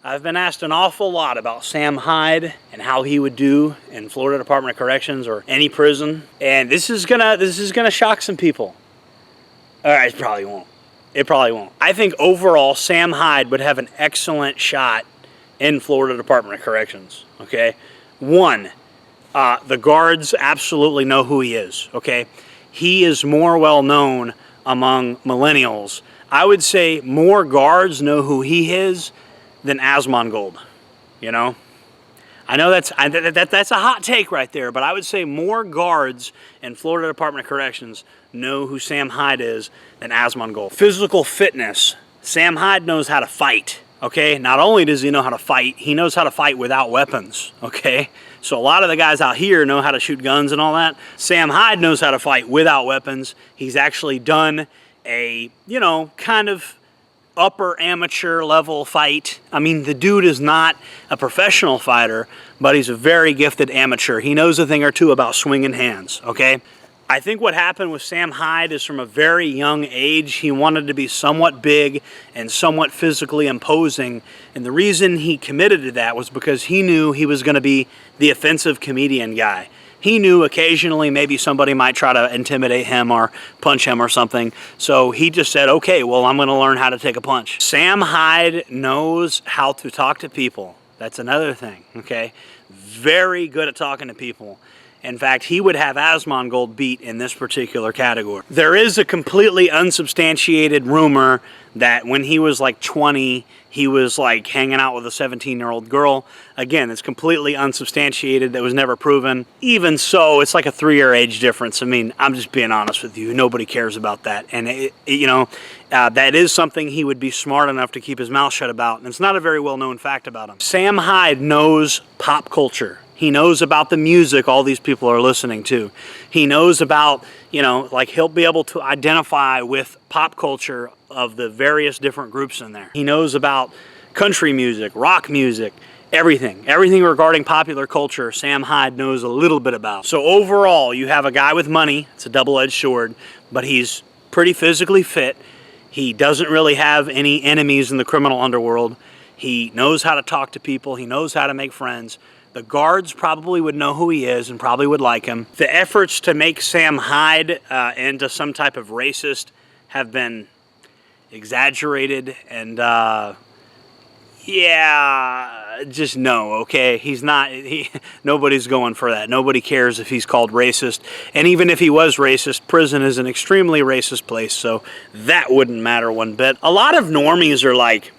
I've been asked an awful lot about Sam Hyde and how he would do in Florida Department of Corrections or any prison, and this is gonna shock some people. It probably won't. It probably won't. I think overall Sam Hyde would have an excellent shot in Florida Department of Corrections. Okay, one, the guards absolutely know who he is. Okay, he is more well known among millennials. I would say more guards know who he is than Asmongold, you know? I know that's a hot take right there, but I would say more guards in Florida Department of Corrections know who Sam Hyde is than Asmongold. Physical fitness. Sam Hyde knows how to fight, okay? Not only does he know how to fight, he knows how to fight without weapons, okay? So a lot of the guys out here know how to shoot guns and all that. Sam Hyde knows how to fight without weapons. He's actually done a, you know, kind of upper amateur level fight. I mean, the dude is not a professional fighter, but he's a very gifted amateur. He knows a thing or two about swinging hands, okay? I think what happened with Sam Hyde is from a very young age, he wanted to be somewhat big and somewhat physically imposing. And the reason he committed to that was because he knew he was going to be the offensive comedian guy. He knew occasionally maybe somebody might try to intimidate him or punch him or something. So he just said, okay, well, I'm going to learn how to take a punch. Sam Hyde knows how to talk to people. That's another thing, okay? Very good at talking to people. In fact, he would have Asmongold beat in this particular category. There is a completely unsubstantiated rumor that when he was like 20, he was like hanging out with a 17-year-old girl. Again, it's completely unsubstantiated. That was never proven. Even so, it's like a 3-year age difference. I mean, I'm just being honest with you. Nobody cares about that. And, that is something he would be smart enough to keep his mouth shut about. And it's not a very well-known fact about him. Sam Hyde knows pop culture. He knows about the music all these people are listening to. He knows about, like he'll be able to identify with pop culture of the various different groups in there. He knows about country music, rock music, everything. Everything regarding popular culture, Sam Hyde knows a little bit about. So overall, you have a guy with money. It's a double-edged sword, but he's pretty physically fit. He doesn't really have any enemies in the criminal underworld. He knows how to talk to people. He knows how to make friends. The guards probably would know who he is and probably would like him. The efforts to make Sam Hyde into some type of racist have been exaggerated and just no, okay? He's not, nobody's going for that. Nobody cares if he's called racist. And even if he was racist, prison is an extremely racist place, so that wouldn't matter one bit. A lot of normies are like,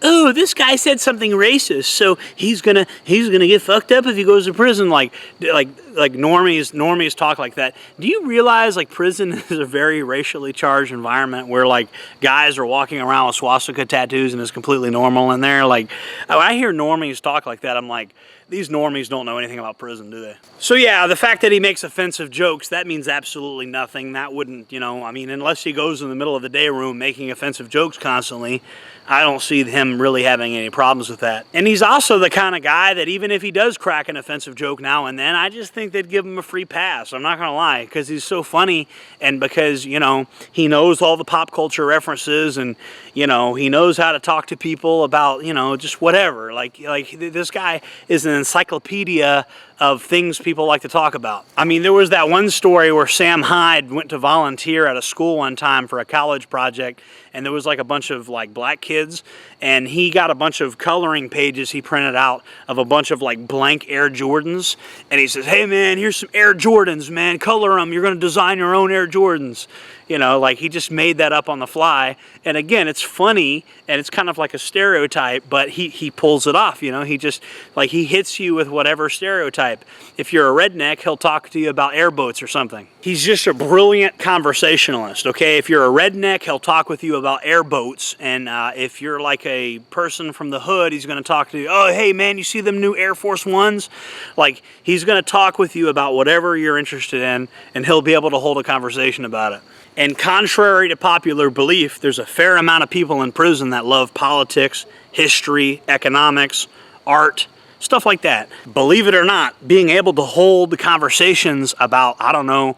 oh, this guy said something racist, so he's gonna get fucked up if he goes to prison. Like normies talk like that. Do you realize like prison is a very racially charged environment where like guys are walking around with swastika tattoos and it's completely normal in there? Like when I hear normies talk like that, I'm like, these normies don't know anything about prison, do they? So yeah, the fact that he makes offensive jokes, that means absolutely nothing. That wouldn't, I mean, unless he goes in the middle of the day room making offensive jokes constantly, I don't see him really having any problems with that. And he's also the kind of guy that even if he does crack an offensive joke now and then, I just think they'd give him a free pass. I'm not gonna lie, because he's so funny and because, he knows all the pop culture references and, he knows how to talk to people about, just whatever. Like this guy is an encyclopedia of things people like to talk about. I mean, there was that one story where Sam Hyde went to volunteer at a school one time for a college project, and there was like a bunch of like black kids, and he got a bunch of coloring pages he printed out of a bunch of like blank Air Jordans, and he says, hey man, here's some Air Jordans, man, color them, you're gonna design your own Air Jordans. Like he just made that up on the fly. And again, it's funny and it's kind of like a stereotype, but he pulls it off, he just, like he hits you with whatever stereotype. If you're a redneck, he'll talk to you about airboats or something. He's just a brilliant conversationalist, okay? If you're a redneck, he'll talk with you about airboats. And if you're like a person from the hood, he's gonna talk to you, oh, hey man, you see them new Air Force Ones? Like he's gonna talk with you about whatever you're interested in, and he'll be able to hold a conversation about it. And contrary to popular belief, there's a fair amount of people in prison that love politics, history, economics, art, stuff like that. Believe it or not, being able to hold conversations about, I don't know,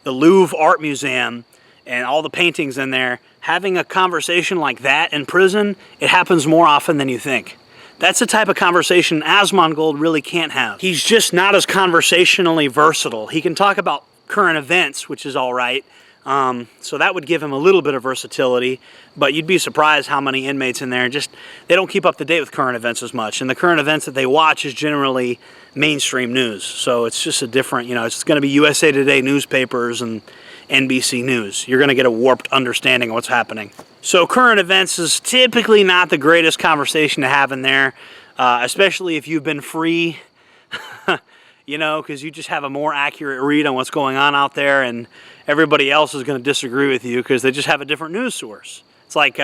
the Louvre Art Museum and all the paintings in there, having a conversation like that in prison, it happens more often than you think. That's the type of conversation Asmongold really can't have. He's just not as conversationally versatile. He can talk about current events, which is all right. So that would give him a little bit of versatility, but you'd be surprised how many inmates in there they don't keep up to date with current events as much. And the current events that they watch is generally mainstream news. So it's just a different, it's going to be USA Today newspapers and NBC News. You're going to get a warped understanding of what's happening. So current events is typically not the greatest conversation to have in there, especially if you've been free, because you just have a more accurate read on what's going on out there, and everybody else is going to disagree with you because they just have a different news source. It's like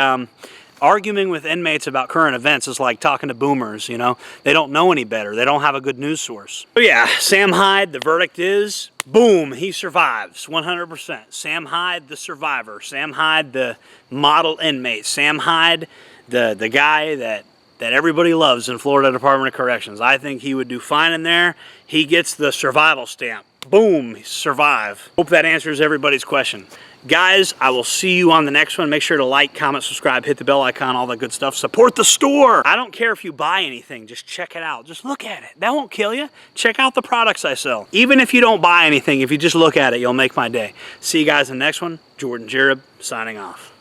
arguing with inmates about current events is like talking to boomers, They don't know any better. They don't have a good news source. So yeah, Sam Hyde, the verdict is, boom, he survives, 100%. Sam Hyde, the survivor. Sam Hyde, the model inmate. Sam Hyde, the guy that everybody loves in Florida Department of Corrections. I think he would do fine in there. He gets the survival stamp. Boom, survive. Hope that answers everybody's question. Guys, I will see you on the next one. Make sure to like, comment, subscribe, hit the bell icon, all that good stuff. Support the store. I don't care if you buy anything. Just check it out. Just look at it. That won't kill you. Check out the products I sell. Even if you don't buy anything, if you just look at it, you'll make my day. See you guys in the next one. Jordan Jareb, signing off.